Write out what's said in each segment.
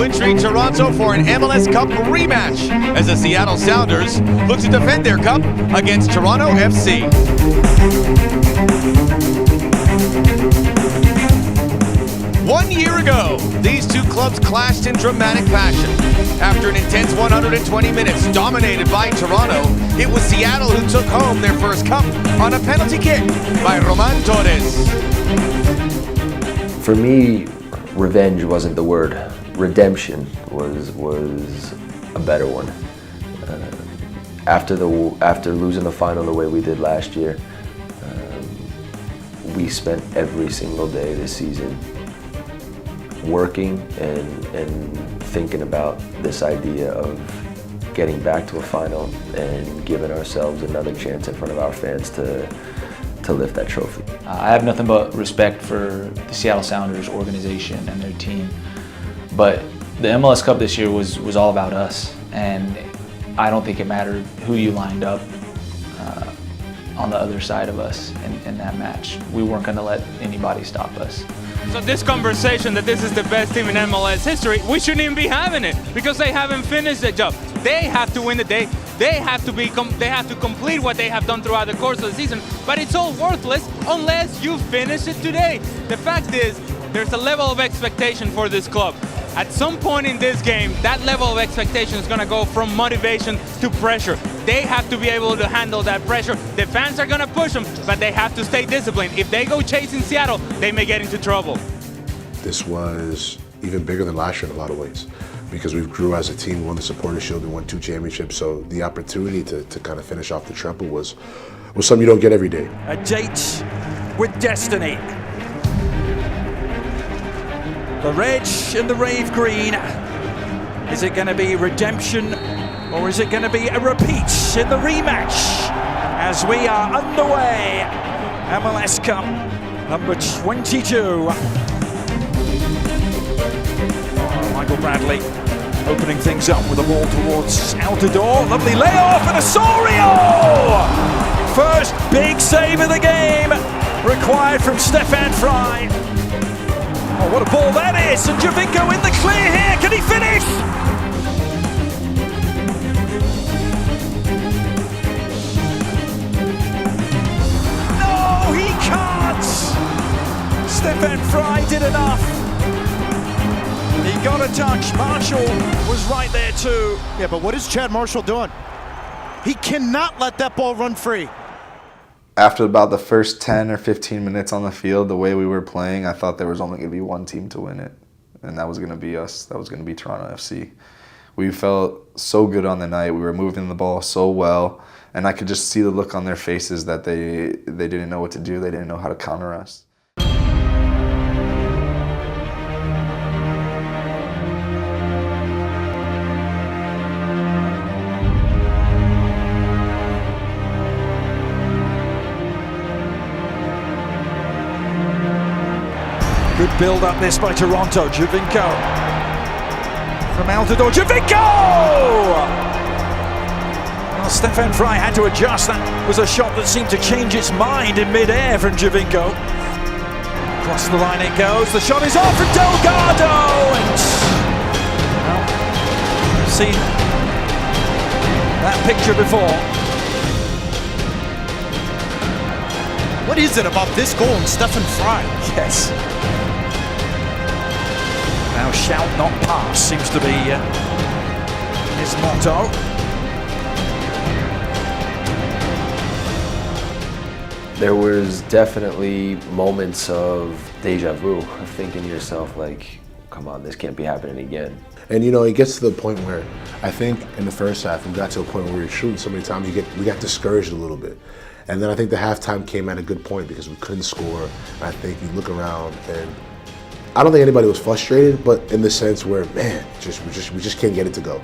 wintry Toronto for an MLS Cup rematch as the Seattle Sounders look to defend their cup against Toronto FC. One year ago, these two clubs clashed in dramatic fashion. After an intense 120 minutes dominated by Toronto, it was Seattle who took home their first cup on a penalty kick by Roman Torres. For me, revenge wasn't the word. Redemption was a better one. After losing the final the way we did last year, we spent every single day this season working and thinking about this idea of getting back to a final and giving ourselves another chance in front of our fans to lift that trophy. I have nothing but respect for the Seattle Sounders organization and their team, but the MLS Cup this year was all about us, and I don't think it mattered who you lined up on the other side of us in that match. We weren't going to let anybody stop us. So this conversation that this is the best team in MLS history, we shouldn't even be having it because they haven't finished the job. They have to win the day. They have to complete what they have done throughout the course of the season, but it's all worthless unless you finish it today. The fact is, there's a level of expectation for this club. At some point in this game, that level of expectation is going to go from motivation to pressure. They have to be able to handle that pressure. The fans are going to push them, but they have to stay disciplined. If they go chasing Seattle, they may get into trouble. This was even bigger than last year in a lot of ways because we grew as a team, we won the Supporters Shield, we won 2 championships, so the opportunity to kind of finish off the triple was something you don't get every day. A date with destiny. The red and the rave green. Is it going to be redemption or is it going to be a repeat in the rematch as we are underway? MLS Cup number 22. Michael Bradley opening things up with the ball towards Altidore. Lovely layoff and Osorio! First big save of the game required from Stefan Fry. Oh, what a ball that is! And Jovinko in the clear here. Can he finish? No, he can't! Stefan Fry did enough. He got a touch. Marshall was right there too. Yeah, but what is Chad Marshall doing? He cannot let that ball run free. After about the first 10 or 15 minutes on the field, the way we were playing, I thought there was only going to be one team to win it, and that was going to be us. That was going to be Toronto FC. We felt so good on the night. We were moving the ball so well, and I could just see the look on their faces that they didn't know what to do. They didn't know how to counter us. Good build up this by Toronto. Jovinko from Altidore. Jovinko! Well, Stefan Fry had to adjust. That was a shot that seemed to change its mind in mid-air from Jovinko. Across the line it goes. The shot is off from Delgado. And well, I've seen that picture before. What is it about this goal and Stefan Fry? Yes. Now shout not pass seems to be his motto. There was definitely moments of deja vu, of thinking to yourself like, come on, this can't be happening again. And you know, it gets to the point where I think in the first half we got to a point where we were shooting so many times we got discouraged a little bit. And then I think the halftime came at a good point because we couldn't score. And I think you look around and I don't think anybody was frustrated, but in the sense where, man, we just can't get it to go.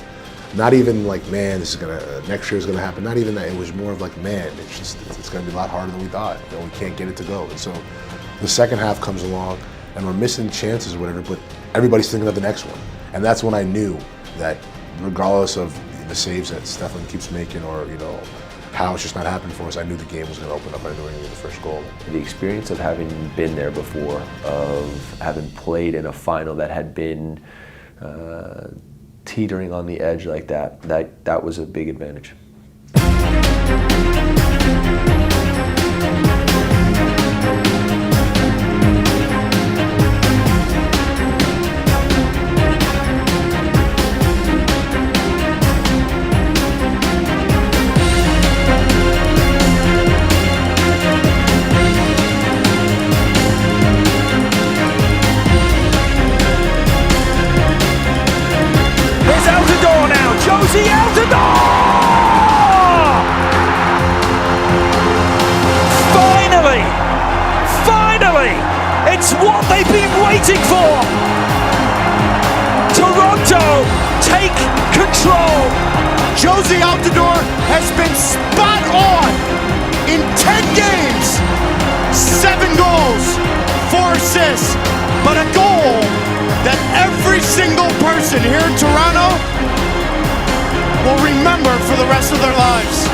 Not even like, man, this is next year is gonna happen. Not even that. It was more of like, man, it's gonna be a lot harder than we thought. You know, we can't get it to go. And so the second half comes along, and we're missing chances or whatever, but everybody's thinking of the next one. And that's when I knew that regardless of the saves that Stefan keeps making or, you know, how it's just not happening for us, I knew the game was going to open up. I knew we needed the first goal. The experience of having been there before, of having played in a final that had been teetering on the edge like that was a big advantage. Josie Altidore! Finally, it's what they've been waiting for. Toronto take control. Josie Altidore has been spot on in 10 games. 7 goals, 4 assists, but a goal that every single person here in Toronto will remember for the rest of their lives.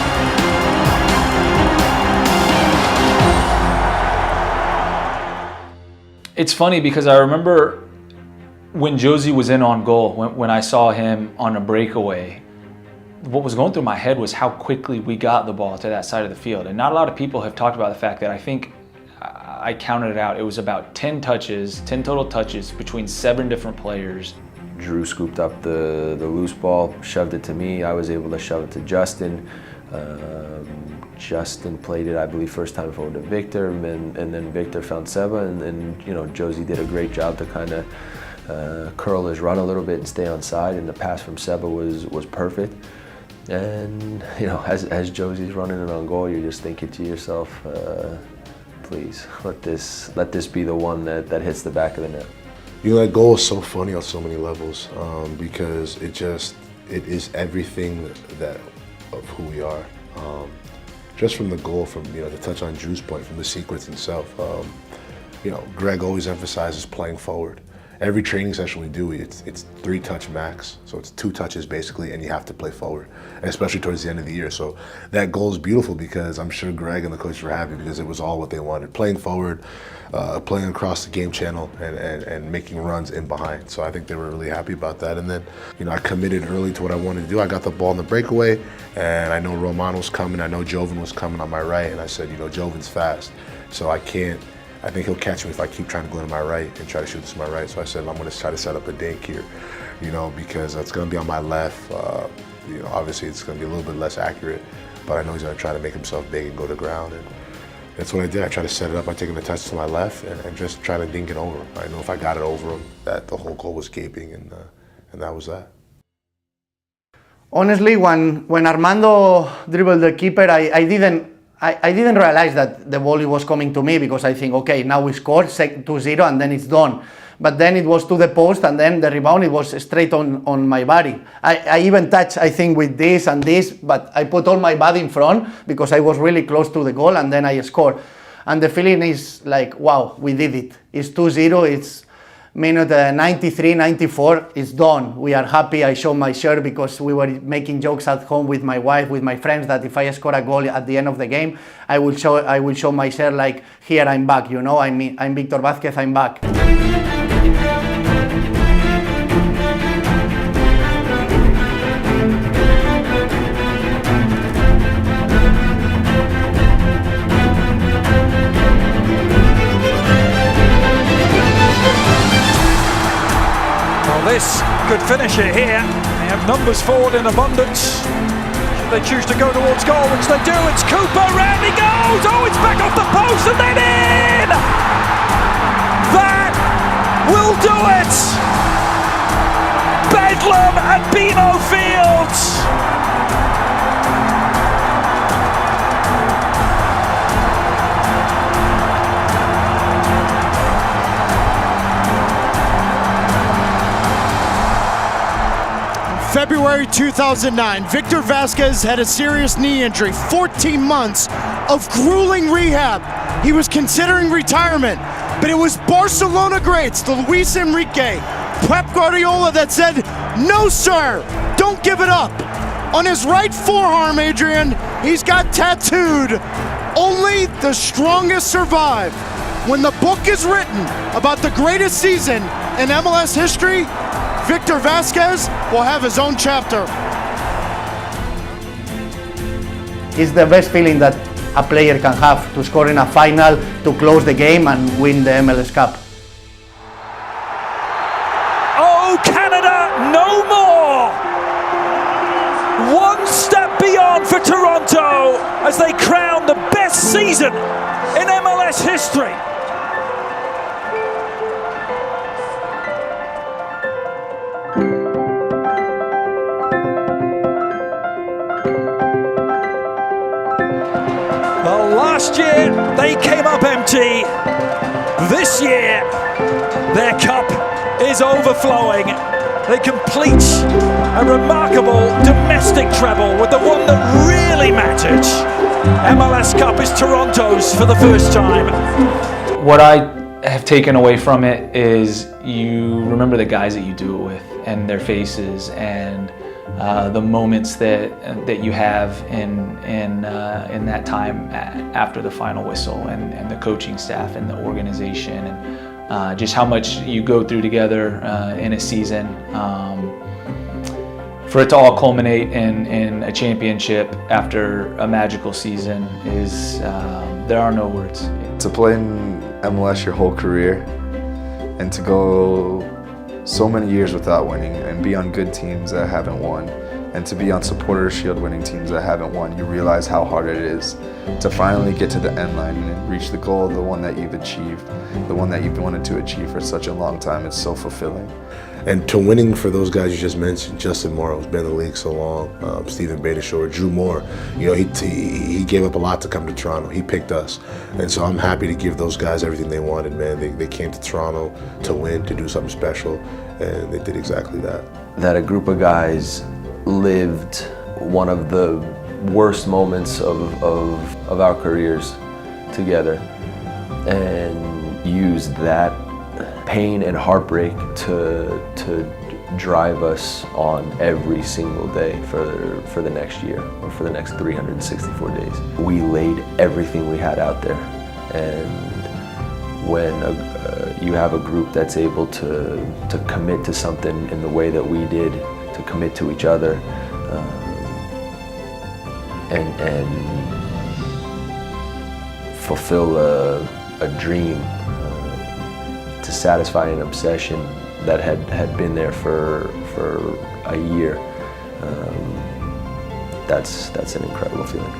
It's funny because I remember when Josie was in on goal, when I saw him on a breakaway, what was going through my head was how quickly we got the ball to that side of the field. And not a lot of people have talked about the fact that I think I counted it out. It was about 10 total touches between 7 different players. Drew scooped up the loose ball, shoved it to me. I was able to shove it to Justin. Justin played it, I believe, first time forward to Victor, and then Victor found Seba, and you know, Josie did a great job to kind of curl his run a little bit and stay on side, and the pass from Seba was perfect. And you know, as Josie's running it on goal, you're just thinking to yourself, please let this be the one that hits the back of the net. You know, that goal is so funny on so many levels because it is everything of who we are. Just from the goal, from the touch on Drew's point, from the sequence itself. Greg always emphasizes playing forward. Every training session we do, it's 3 touch max, so it's 2 touches basically, and you have to play forward, and especially towards the end of the year. So that goal is beautiful because I'm sure Greg and the coach were happy because it was all what they wanted: playing forward, playing across the game channel, and making runs in behind. So I think they were really happy about that. And then, I committed early to what I wanted to do. I got the ball in the breakaway, and I know Roman was coming. I know Jovan was coming on my right, and I said, Jovan's fast, so I think he'll catch me if I keep trying to go to my right and try to shoot this to my right. So I said, I'm going to try to set up a dink here, because it's going to be on my left. Obviously it's going to be a little bit less accurate, but I know he's going to try to make himself big and go to ground. And that's what I did. I tried to set it up by taking the touch to my left and just try to dink it over him. I know if I got it over him, that the whole goal was gaping, and that was that. Honestly, when Armando dribbled the keeper, I didn't realize that the volley was coming to me, because I think, okay, now we scored 2-0 and then it's done. But then it was to the post, and then the rebound, it was straight on my body. I even touched, I think, with this and this, but I put all my body in front because I was really close to the goal, and then I scored. And the feeling is like, wow, we did it. It's 2-0, it's minute 93, 94, it's done. We are happy. I showed my shirt because we were making jokes at home with my wife, with my friends, that if I score a goal at the end of the game, I will show my shirt like, here, I'm back, I'm Victor Vázquez, I'm back. This could finish it here. They have numbers forward in abundance. Should they choose to go towards goal, which they do, it's Cooper, round he goes! Oh, it's back off the post and then in! That will do it! Bedlam at BMO Fields! February 2009, Victor Vázquez had a serious knee injury, 14 months of grueling rehab. He was considering retirement, but it was Barcelona greats, the Luis Enrique, Pep Guardiola, that said, no sir, don't give it up. On his right forearm, Adrian, he's got tattooed, only the strongest survive. When the book is written about the greatest season in MLS history, Victor Vasquez will have his own chapter. It's the best feeling that a player can have, to score in a final, to close the game and win the MLS Cup. Oh, Canada, no more! One step beyond for Toronto as they crown the best season in MLS history. Well, last year they came up empty. This year their cup is overflowing. They complete a remarkable domestic treble with the one that really mattered. MLS Cup is Toronto's for the first time. What I have taken away from it is you remember the guys that you do it with and their faces and the moments that you have in that time after the final whistle and the coaching staff and the organization and just how much you go through together in a season. For it to all culminate in a championship after a magical season is, there are no words. To play in MLS your whole career and to go so many years without winning and be on good teams that haven't won and to be on Supporters Shield winning teams that haven't won, you realize how hard it is to finally get to the end line and reach the goal, the one that you've achieved, the one that you've wanted to achieve for such a long time. It's so fulfilling. And to winning for those guys you just mentioned, Justin Morrow's been in the league so long, Stephen Beitashour, Drew Moore, you know, he gave up a lot to come to Toronto. He picked us. And so I'm happy to give those guys everything they wanted, man. They came to Toronto to win, to do something special, and they did exactly that. That a group of guys lived one of the worst moments of our careers together and used that pain and heartbreak to drive us on every single day for the next year or for the next 364 days. We laid everything we had out there, and when you have a group that's able to commit to something in the way that we did, to commit to each other, and fulfill a dream, to satisfy an obsession that had been there for a year. That's an incredible feeling.